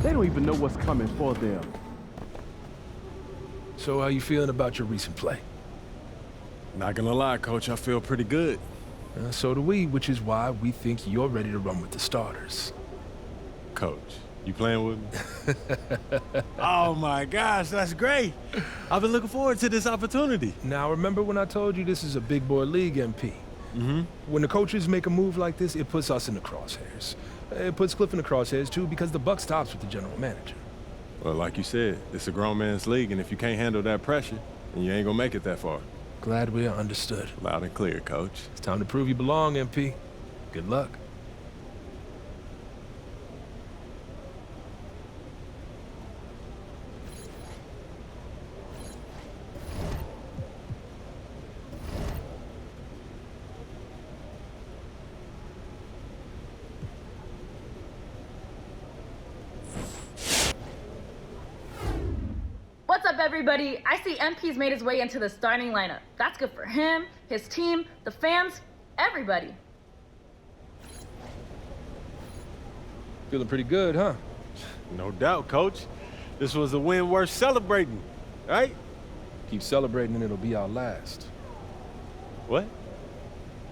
They don't even know what's coming for them. So how you feeling about your recent play? Not gonna lie, Coach, I feel pretty good. So do we, which is why we think you're ready to run with the starters. Coach, you playing with me? Oh my gosh, that's great. I've been looking forward to this opportunity. Now, remember when I told you this is a big boy league, MP? When the coaches make a move like this, it puts us in the crosshairs. It puts Cliff in the crosshairs, too, because the buck stops with the general manager. Well, like you said, it's a grown man's league, and if you can't handle that pressure, then you ain't gonna make it that far. Glad we are understood. Loud and clear, Coach. It's time to prove you belong, MP. Good luck. What's up, everybody? I see MP's made his way into the starting lineup. That's good for him, his team, the fans, everybody. Feeling pretty good, huh? No doubt, Coach. This was a win worth celebrating, right? Keep celebrating and it'll be our last. What?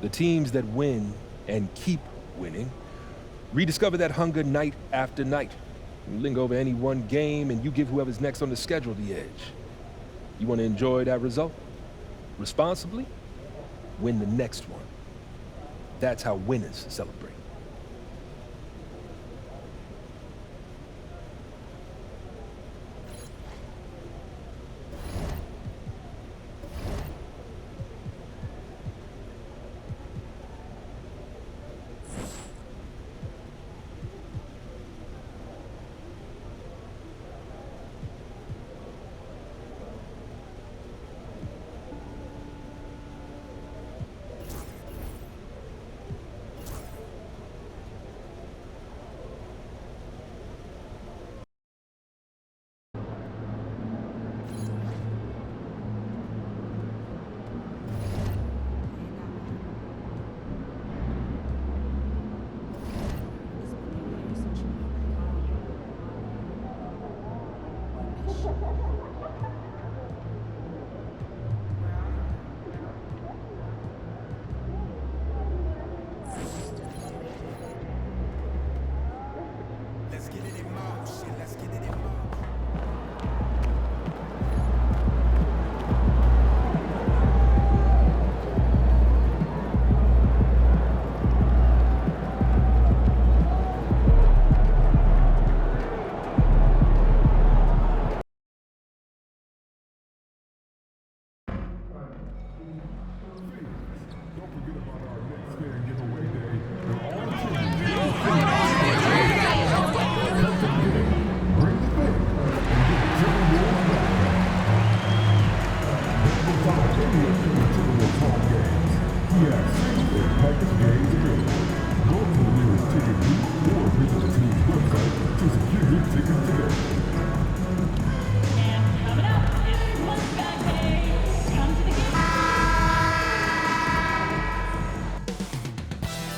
The teams that win and keep winning rediscover that hunger night after night. You linger over any one game and you give whoever's next on the schedule the edge. You want to enjoy that result? Responsibly? Win the next one. That's how winners celebrate.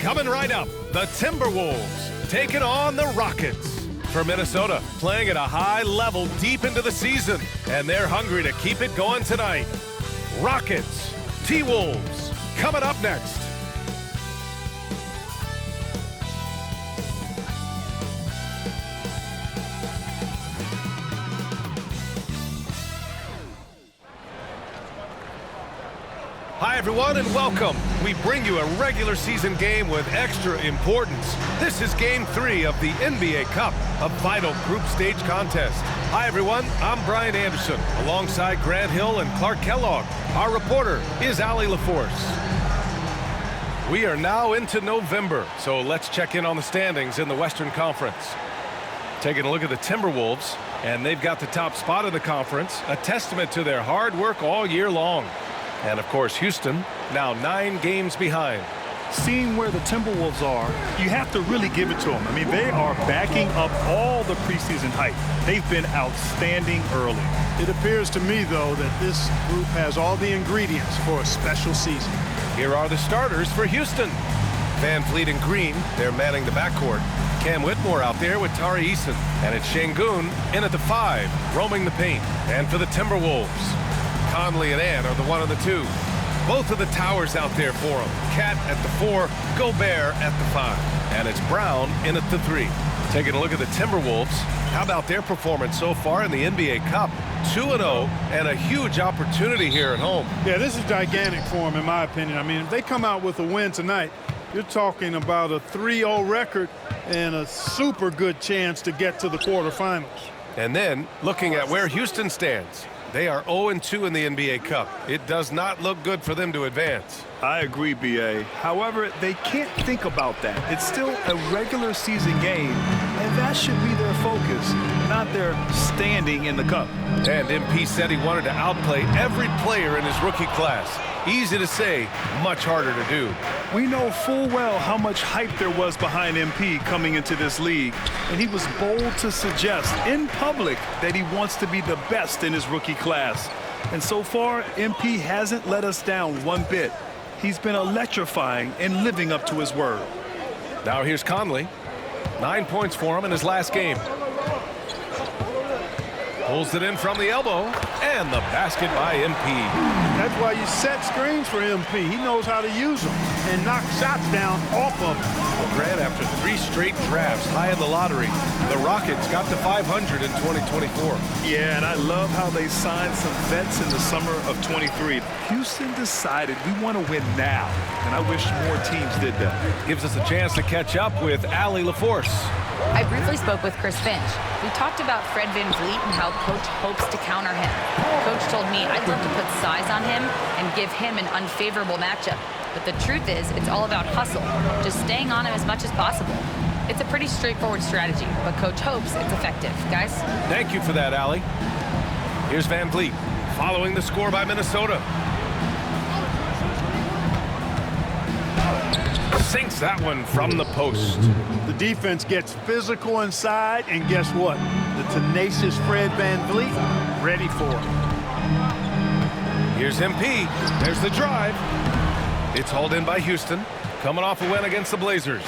Coming right up, the Timberwolves taking on the Rockets. For Minnesota, playing at a high level deep into the season, and they're hungry to keep it going tonight. Rockets, T-Wolves, coming up next. Hi, everyone, and welcome. We bring you a regular season game with extra importance. This is Game 3 of the NBA Cup, a vital group stage contest. Hi, everyone. I'm Brian Anderson, alongside Grant Hill and Clark Kellogg. Our reporter is Allie LaForce. We are now into November, so let's check in on the standings in the Western Conference. Taking a look at the Timberwolves, and they've got the top spot in the conference, a testament to their hard work all year long. And, of course, Houston, now 9 games behind. Seeing where the Timberwolves are, you have to really give it to them. I mean, they are backing up all the preseason hype. They've been outstanding early. It appears to me, though, that this group has all the ingredients for a special season. Here are the starters for Houston. Van Vliet and Green, they're manning the backcourt. Cam Whitmore out there with Tari Eason. And it's Şengün in at the 5, roaming the paint. And for the Timberwolves, Conley and Ann are the 1 and the 2. Both of the towers out there for them. Cat at the 4, Gobert at the 5. And it's Brown in at the 3. Taking a look at the Timberwolves. How about their performance so far in the NBA Cup? 2-0 and a huge opportunity here at home. Yeah, this is gigantic for them, in my opinion. I mean, if they come out with a win tonight, you're talking about a 3-0 record and a super good chance to get to the quarterfinals. And then, looking at where Houston stands, they are 0-2 in the NBA Cup. It does not look good for them to advance. I agree, B.A. However, they can't think about that. It's still a regular season game, and that should be their focus, not their standing in the cup. And MP said he wanted to outplay every player in his rookie class. Easy to say, much harder to do. We know full well how much hype there was behind MP coming into this league, and he was bold to suggest in public that he wants to be the best in his rookie class. And so far, MP hasn't let us down one bit. He's been electrifying and living up to his word. Now here's Conley. 9 points for him in his last game. Pulls it in from the elbow, and the basket by MP. That's why you set screens for MP. He knows how to use them and knock shots down off of them. Grant, after 3 straight drafts high in the lottery, the Rockets got to 500 in 2024. Yeah, and I love how they signed some vets in the summer of 23. Houston decided we want to win now, and I wish more teams did that. Gives us a chance to catch up with Allie LaForce. I briefly spoke with Chris Finch. We talked about Fred Van Vliet and how Coach hopes to counter him. Coach told me I'd love to put size on him and give him an unfavorable matchup. But the truth is, it's all about hustle, just staying on him as much as possible. It's a pretty straightforward strategy, but Coach hopes it's effective. Guys? Thank you for that, Allie. Here's Van Vliet, following the score by Minnesota. Sinks that one from the post. The defense gets physical inside, and guess what? The tenacious Fred Van Vliet ready for it. Here's MP. There's the drive. It's hauled in by Houston, coming off a win against the Blazers.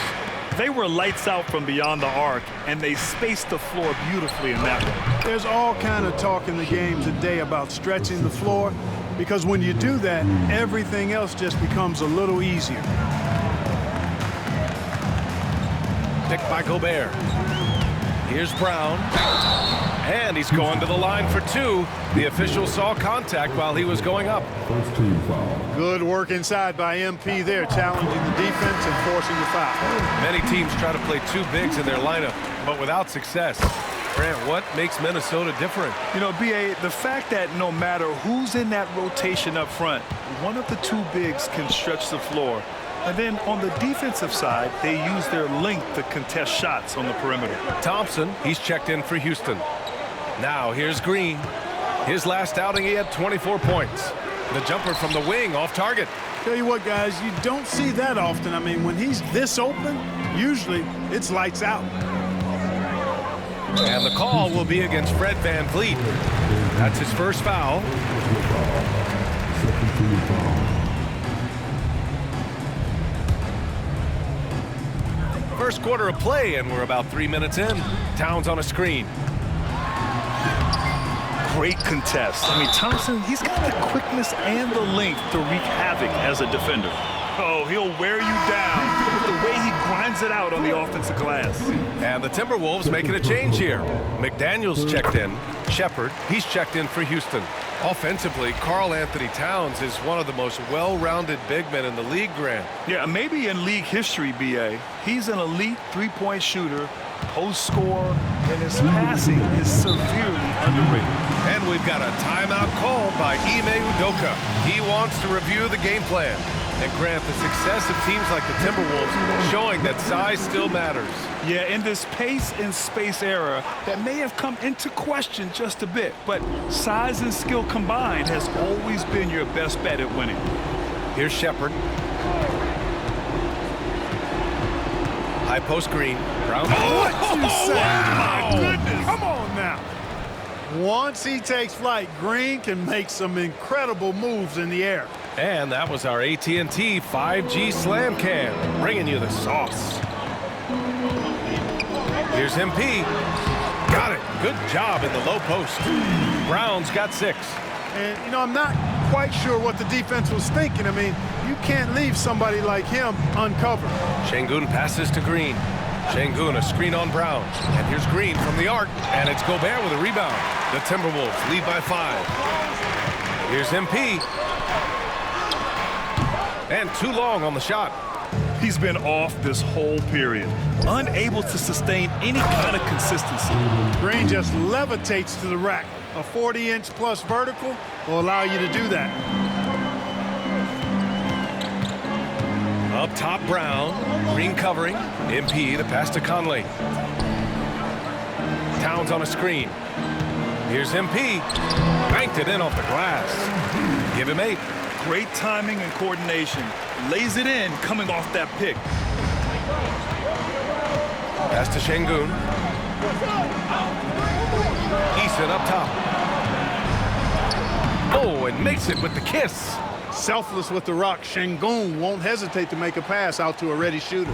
They were lights out from beyond the arc, and they spaced the floor beautifully in that one. There's all kind of talk in the game today about stretching the floor, because when you do that, everything else just becomes a little easier. Picked by Gobert. Here's Brown. And he's going to the line for 2. The official saw contact while he was going up. Good work inside by MP there, challenging the defense and forcing the foul. Many teams try to play 2 bigs in their lineup, but without success. Grant, what makes Minnesota different? You know, B.A., the fact that no matter who's in that rotation up front, one of the 2 bigs can stretch the floor. And then on the defensive side, they use their length to contest shots on the perimeter. Thompson, he's checked in for Houston. Now here's Green. His last outing, he had 24 points. The jumper from the wing off target. Tell you what, guys, you don't see that often. I mean, when he's this open, usually it's lights out. And the call will be against Fred Van Vliet. That's his first foul. First quarter of play, and we're about 3 minutes in. Towns on a screen. Great contest. I mean, Thompson, he's got the quickness and the length to wreak havoc as a defender. Oh, he'll wear you down with the way he grinds it out on the offensive glass. And the Timberwolves making a change here. McDaniels checked in. Shepard, he's checked in for Houston. Offensively, Karl Anthony Towns is one of the most well-rounded big men in the league, Grant. Yeah, maybe in league history, B.A. He's an elite three-point shooter, post scorer, and his passing is severely underrated. And we've got a timeout called by Ime Udoka. He wants to review the game plan. And Grant, the success of teams like the Timberwolves showing that size still matters. Yeah, in this pace and space era, that may have come into question just a bit, but size and skill combined has always been your best bet at winning. Here's Shepard. High post Green. Brown. What you say? Wow. My goodness. Come on now. Once he takes flight, Green can make some incredible moves in the air. And that was our AT&T 5G Slam Cam, bringing you the sauce. Here's MP. Got it. Good job in the low post. Brown's got 6. And, you know, I'm not quite sure what the defense was thinking. I mean, you can't leave somebody like him uncovered. Şengün passes to Green. Şengün, a screen on Brown. And here's Green from the arc, and it's Gobert with a rebound. The Timberwolves lead by 5. Here's MP. And too long on the shot. He's been off this whole period, unable to sustain any kind of consistency. Green just levitates to the rack. A 40-inch plus vertical will allow you to do that. Up top, Brown. Green covering. MP, the pass to Conley. Towns on a screen. Here's MP. Banked it in off the glass. Give him 8. Great timing and coordination. Lays it in coming off that pick. Pass to Şengün. Eason up top. Oh, and makes it with the kiss. Selfless with the rock, Şengün won't hesitate to make a pass out to a ready shooter.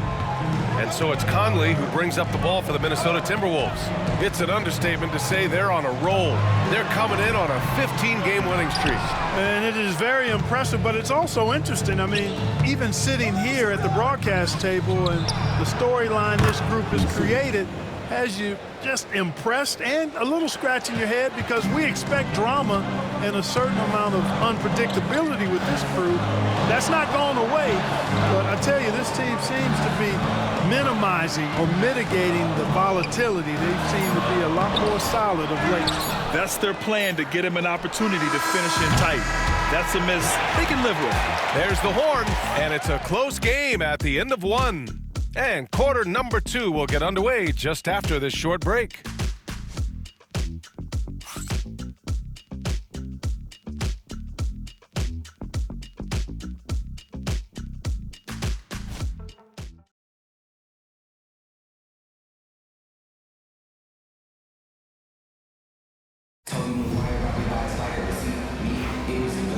And so it's Conley who brings up the ball for the Minnesota Timberwolves. It's an understatement to say they're on a roll. They're coming in on a 15-game winning streak. And it is very impressive, but it's also interesting. I mean, even sitting here at the broadcast table and the storyline this group has created has you just impressed and a little scratch in your head, because we expect drama and a certain amount of unpredictability with this crew. That's not going away, but I tell you, this team seems to be minimizing or mitigating the volatility. They seem to be a lot more solid of late. That's their plan, to get him an opportunity to finish in tight. That's a miss they can live with. There's the horn, and it's a close game at the end of 1. And quarter number 2 will get underway just after this short break.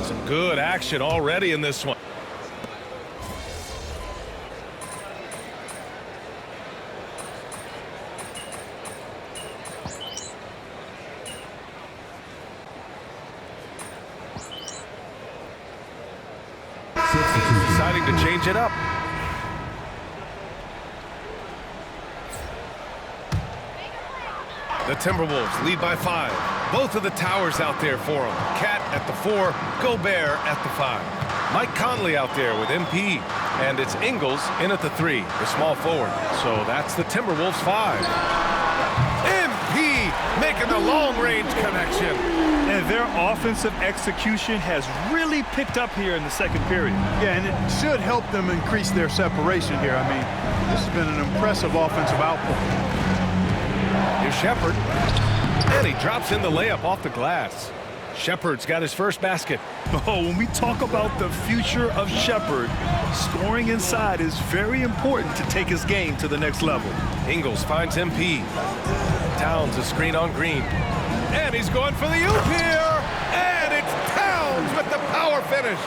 Some good action already in this one. Deciding to change it up. The Timberwolves lead by 5. Both of the towers out there for them. Cat at the 4, Gobert at the 5. Mike Conley out there with MP. And it's Ingles in at the 3, the small forward. So that's the Timberwolves 5. MP making the long-range connection. And their offensive execution has really picked up here in the second period. Yeah, and it should help them increase their separation here. I mean, this has been an impressive offensive output. Here's Shepherd. And he drops in the layup off the glass. Shepherd's got his first basket. Oh, when we talk about the future of Shepherd, scoring inside is very important to take his game to the next level. Ingles finds MP. Towns a screen on Green. And he's going for the oop here. And it's Towns with the power finish.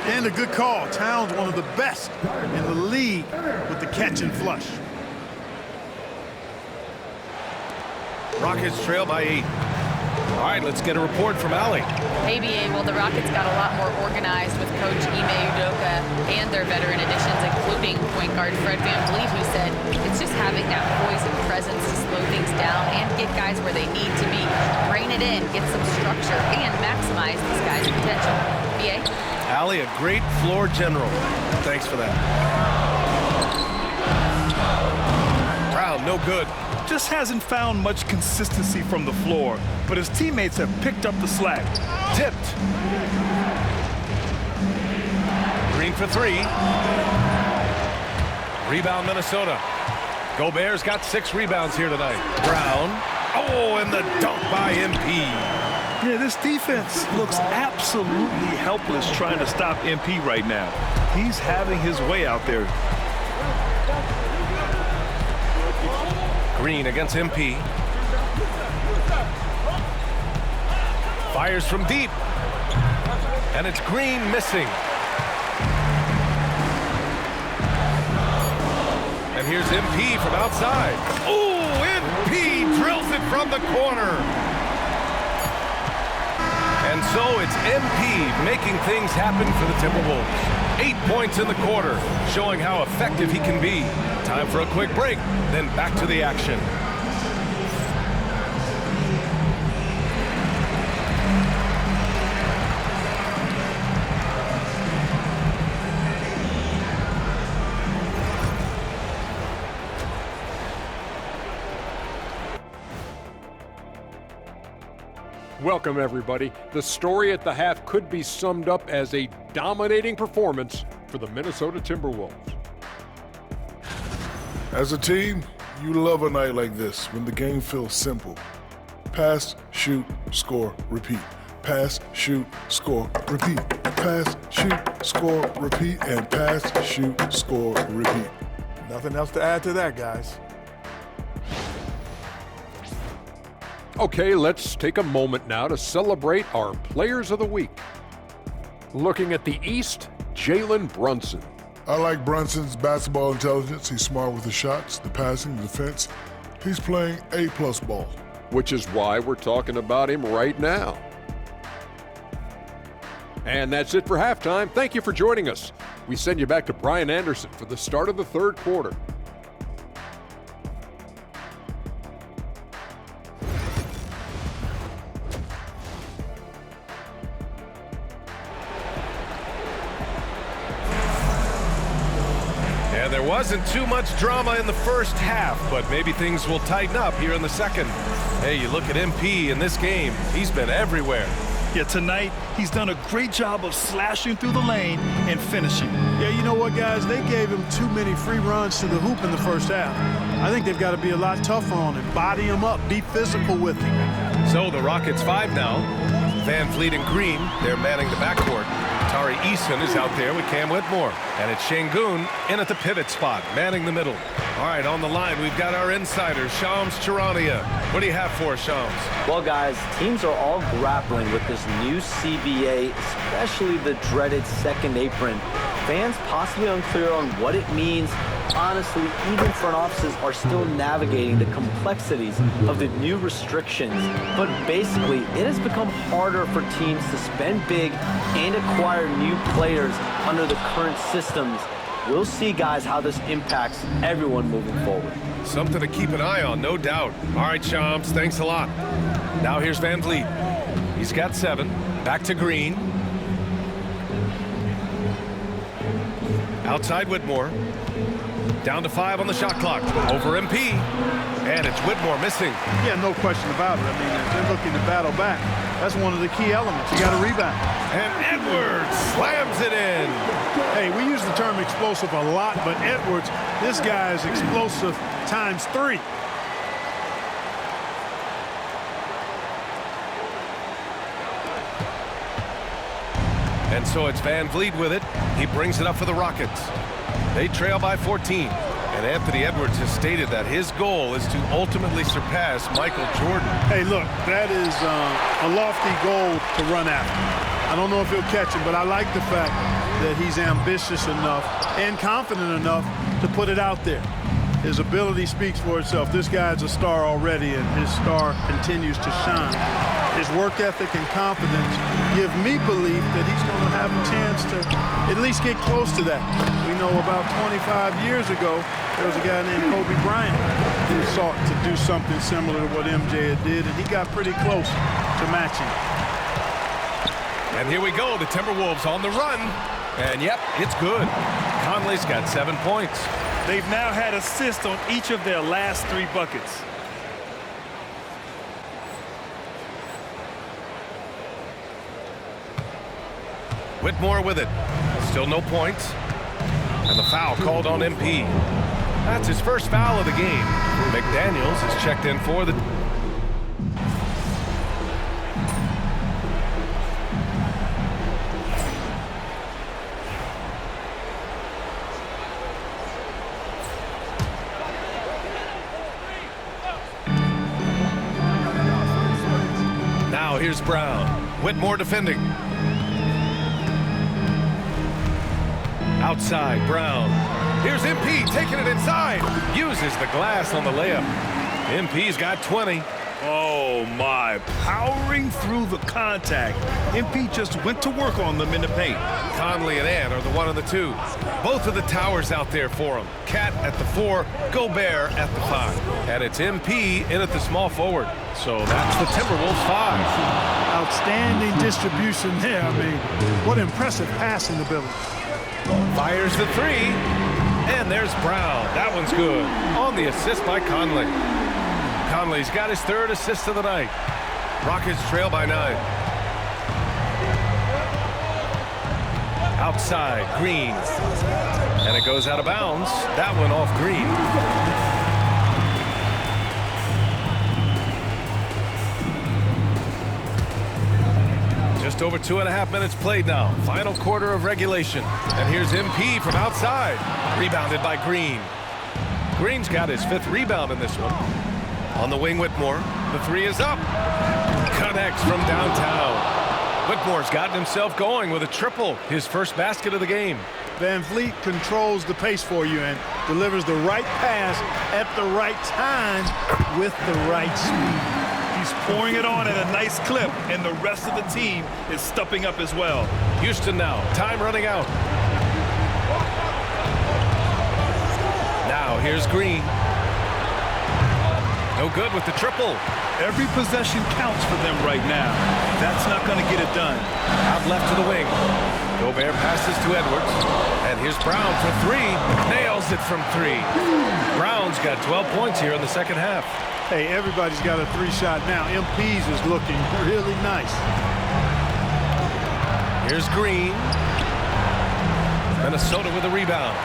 And a good call. Towns, one of the best in the league with the catch and flush. Rockets trail by 8. All right, let's get a report from Allie. Hey, BA, well, the Rockets got a lot more organized with Coach Ime Udoka and their veteran additions, including point guard Fred VanVleet, who said it's just having that poise and presence to slow things down and get guys where they need to be. Rein it in, get some structure, and maximize these guys' potential. BA? Allie, a great floor general. Thanks for that. Brown, no good. Just hasn't found much consistency from the floor, but his teammates have picked up the slack. Tipped. Green for 3. Rebound, Minnesota. Gobert's got 6 rebounds here tonight. Brown. Oh, and the dunk by MP. Yeah, this defense looks absolutely helpless trying to stop MP right now. He's having his way out there. Green against MP. Fires from deep. And it's Green missing. And here's MP from outside. Ooh, MP drills it from the corner. And so it's MP making things happen for the Timberwolves. 8 points in the quarter, showing how effective he can be. Time for a quick break, then back to the action. Welcome, everybody. The story at the half could be summed up as a dominating performance for the Minnesota Timberwolves. As a team, you love a night like this when the game feels simple. Pass, shoot, score, repeat. Pass, shoot, score, repeat. Pass, shoot, score, repeat, and pass, shoot, score, repeat. Nothing else to add to that, guys. Okay, let's take a moment now to celebrate our Players of the Week. Looking at the East, Jalen Brunson. I like Brunson's basketball intelligence. He's smart with the shots, the passing, the defense. He's playing A+ ball. Which is why we're talking about him right now. And that's it for halftime. Thank you for joining us. We send you back to Brian Anderson for the start of the third quarter. And there wasn't too much drama in the first half, but maybe things will tighten up here in the second. Hey, you look at MP in this game, he's been everywhere. Yeah, tonight, he's done a great job of slashing through the lane and finishing. Yeah, you know what, guys? They gave him too many free runs to the hoop in the first half. I think they've got to be a lot tougher on him. Body him up. Be physical with him. So the Rockets 5 now. Van Vliet and Green, they're manning the backcourt. Tari Eason is out there with Cam Whitmore. And it's Şengün in at the pivot spot, manning the middle. All right, on the line, we've got our insider, Shams Charania. What do you have for us, Shams? Well, guys, teams are all grappling with this new CBA, especially the dreaded second apron. Fans possibly unclear on what it means. Honestly, even front offices are still navigating the complexities of the new restrictions. But basically, it has become harder for teams to spend big and acquire new players under the current systems. We'll see, guys, how this impacts everyone moving forward. Something to keep an eye on, no doubt. All right, Shams, thanks a lot. Now here's Van Vliet. He's got 7. Back to Green. Outside Whitmore. Down to 5 on the shot clock. Over MP. And it's Whitmore missing. Yeah, no question about it. I mean, if they're looking to battle back, that's one of the key elements. You got to rebound. And Edwards slams it in. Hey, we use the term explosive a lot, but Edwards, this guy is explosive times 3. And so it's Van Vliet with it. He brings it up for the Rockets. They trail by 14. And Anthony Edwards has stated that his goal is to ultimately surpass Michael Jordan. Hey, look, that is a lofty goal to run after. I don't know if he'll catch it, but I like the fact that he's ambitious enough and confident enough to put it out there. His ability speaks for itself. This guy's a star already, and his star continues to shine. His work ethic and confidence give me belief that he's going to have a chance to at least get close to that. We know about 25 years ago, there was a guy named Kobe Bryant who sought to do something similar to what MJ did, and he got pretty close to matching. And here we go, the Timberwolves on the run. And yep, it's good. Conley's got 7 points. They've now had assists on each of their last 3 buckets. Whitmore with it. Still no points. And the foul called on MP. That's his first foul of the game. McDaniels is checked in for the... Now here's Brown. Whitmore defending. Outside, Brown. Here's MP taking it inside. Uses the glass on the layup. MP's got 20. Oh, my. Powering through the contact. MP just went to work on them in the paint. Conley and Ann are the 1 and the 2. Both of the towers out there for him. Cat at the 4, Gobert at the 5. And it's MP in at the small forward. So that's the Timberwolves 5. Outstanding distribution there. I mean, what impressive passing ability. Fires the 3. And there's Brown. That one's good. On the assist by Conley. Conley's got his 3rd assist of the night. Rockets trail by 9. Outside, Green. And it goes out of bounds. That one off Green. Just over 2.5 minutes played now. Final quarter of regulation. And here's MP from outside. Rebounded by Green. Green's got his 5th rebound in this one. On the wing, Whitmore. The 3 is up. Connects from downtown. Whitmore's gotten himself going with a triple. His first basket of the game. Van Vliet controls the pace for you and delivers the right pass at the right time with the right speed. He's pouring it on at a nice clip, and the rest of the team is stepping up as well. Houston now. Time running out. Now here's Green. No good with the triple. Every possession counts for them right now. That's not going to get it done. Out left to the wing. Gobert passes to Edwards. And here's Brown for 3. Nails it from 3. Brown's got 12 points here in the second half. Hey, everybody's got a 3-shot now. MP's is looking really nice. Here's Green. Minnesota with a rebound.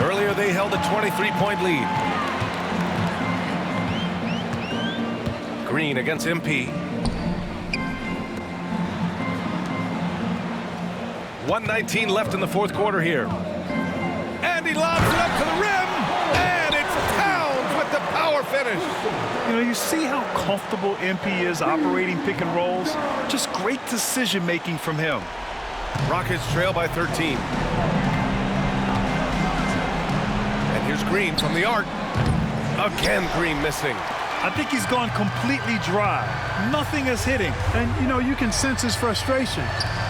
Earlier they held a 23-point lead. Green against MP. 1:19 left in the 4th quarter here. And he lobs it up to the rim. And it's Towns with the power finish. You know, you see how comfortable MP is operating pick and rolls. Just great decision making from him. Rockets trail by 13. And here's Green from the arc. Again, Green missing. I think he's gone completely dry. Nothing is hitting. And, you know, you can sense his frustration.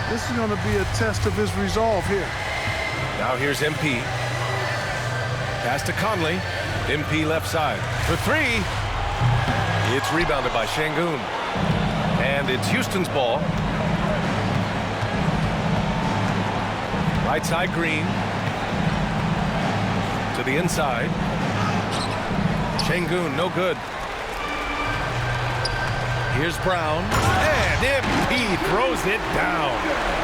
This is going to be a test of his resolve here. Now here's MP. Pass to Conley. MP left side. For 3. It's rebounded by Şengün. And it's Houston's ball. Right side, Green. To the inside. Şengün, no good. Here's Brown, and MP throws it down.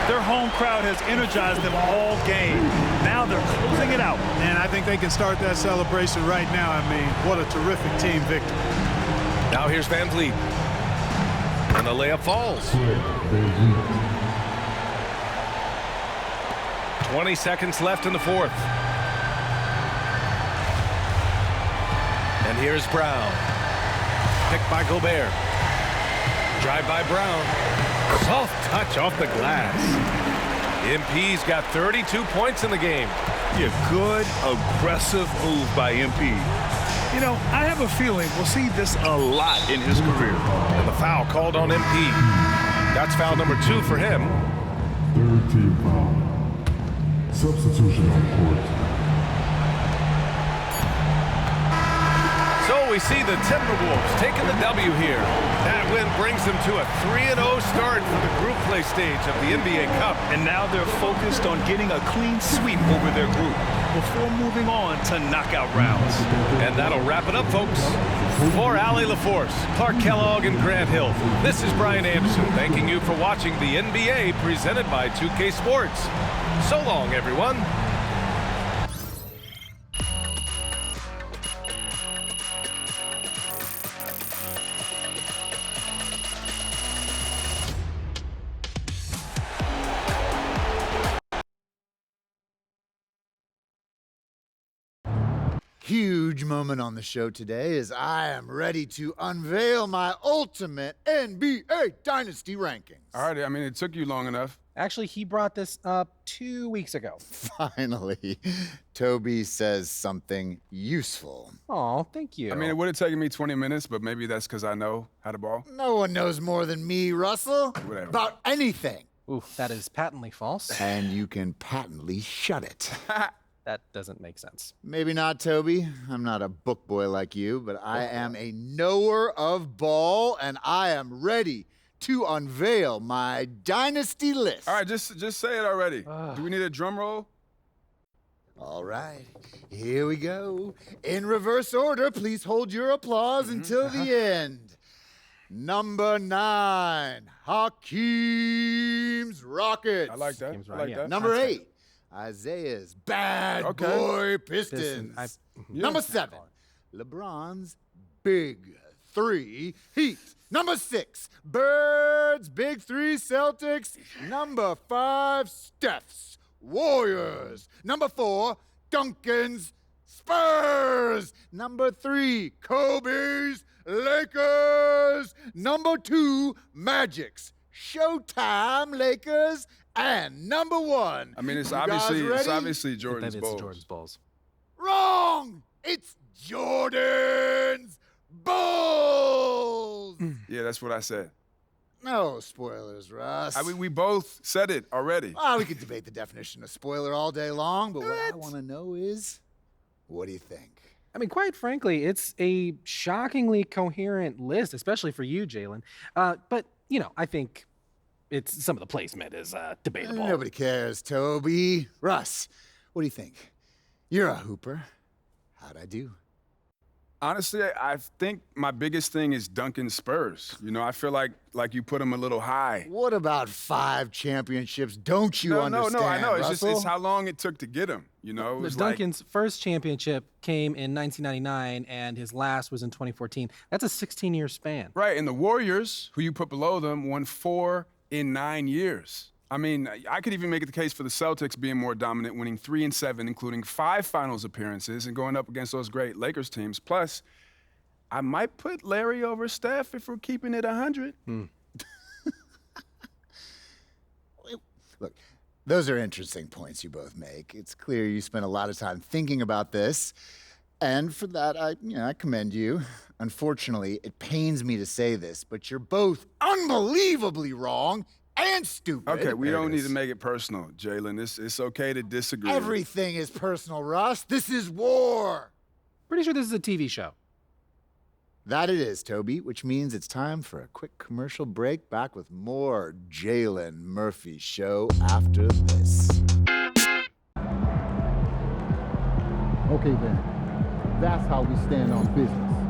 Their home crowd has energized them all game. Now they're closing it out. And I think they can start that celebration right now. I mean, what a terrific team victory. Now here's Van Vliet. And the layup falls. 20 seconds left in the 4th. And here's Brown. Picked by Gobert. Drive by Brown. Soft touch off the glass. MP's got 32 points in the game. Yeah, good, aggressive move by MP. You know, I have a feeling we'll see this a lot in his career. And the foul called on MP. That's foul number 2 for him. 3rd team foul. Substitution on court. So we see the Timberwolves taking the W here. That win brings them to a 3-0 start for the group play stage of the NBA Cup. And now they're focused on getting a clean sweep over their group before moving on to knockout rounds. And that'll wrap it up, folks. For Allie LaForce, Clark Kellogg, and Grant Hill, this is Brian Anderson thanking you for watching the NBA presented by 2K Sports. So long, everyone. Huge huge moment on the show today as I am ready to unveil my ultimate NBA Dynasty rankings. All right, I mean, it took you long enough. Actually, he brought this up 2 weeks ago. Finally, Toby says something useful. Oh, thank you. I mean, it would have taken me 20 minutes, but maybe that's because I know how to ball. No one knows more than me, Russell, Whatever. about anything. Oof, that is patently false. And you can patently shut it. That doesn't make sense. Maybe not, Toby. I'm not a book boy like you, but I am a knower of ball, and I am ready to unveil my dynasty list. All right, just say it already. Do we need a drum roll? All right, here we go. In reverse order, please hold your applause until the end. Number 9, Hakeem's Rockets. I like that. I like that. Number 8, Isaiah's Bad Boy Pistons. Number 7, LeBron's Big 3 Heat. Number 6, Birds Big 3 Celtics. Number 5, Steph's Warriors. Number 4, Duncan's Spurs. Number 3, Kobe's Lakers. Number 2, Magic's Showtime Lakers. And number 1. I mean, it's You guys ready? obviously Jordan's Bulls. Jordan's Bulls. Wrong! It's Jordan's Bulls! Yeah, that's what I said. No spoilers, Russ. I mean, we both said it already. We could debate the definition of spoiler all day long, but what I want to know is, what do you think? I mean, quite frankly, it's a shockingly coherent list, especially for you, Jalen. But, you know, I think it's some of the placement is debatable. Nobody cares, Toby. Russ, what do you think? You're a hooper. How'd I do? Honestly, I think my biggest thing is Duncan Spurs. You know, I feel like you put him a little high. What about 5 championships? Don't you understand, No, I know. Russell? It's how long it took to get him. You know, it was Duncan's first championship came in 1999, and his last was in 2014. That's a 16-year span. Right, and the Warriors, who you put below them, won 4 in 9 years. I mean, I could even make the case for the Celtics being more dominant, winning 3 and 7, including 5 finals appearances and going up against those great Lakers teams. Plus, I might put Larry over Steph if we're keeping it 100. Look, those are interesting points you both make. It's clear you spent a lot of time thinking about this, and for that, I commend you. Unfortunately, it pains me to say this, but you're both unbelievably wrong and stupid. Okay, we don't need to make it personal, Jalen. It's okay to disagree. Everything is personal, Russ. This is war. Pretty sure this is a TV show. That it is, Toby, which means it's time for a quick commercial break. Back with more Jalen Murphy Show after this. Okay then, that's how we stand on business.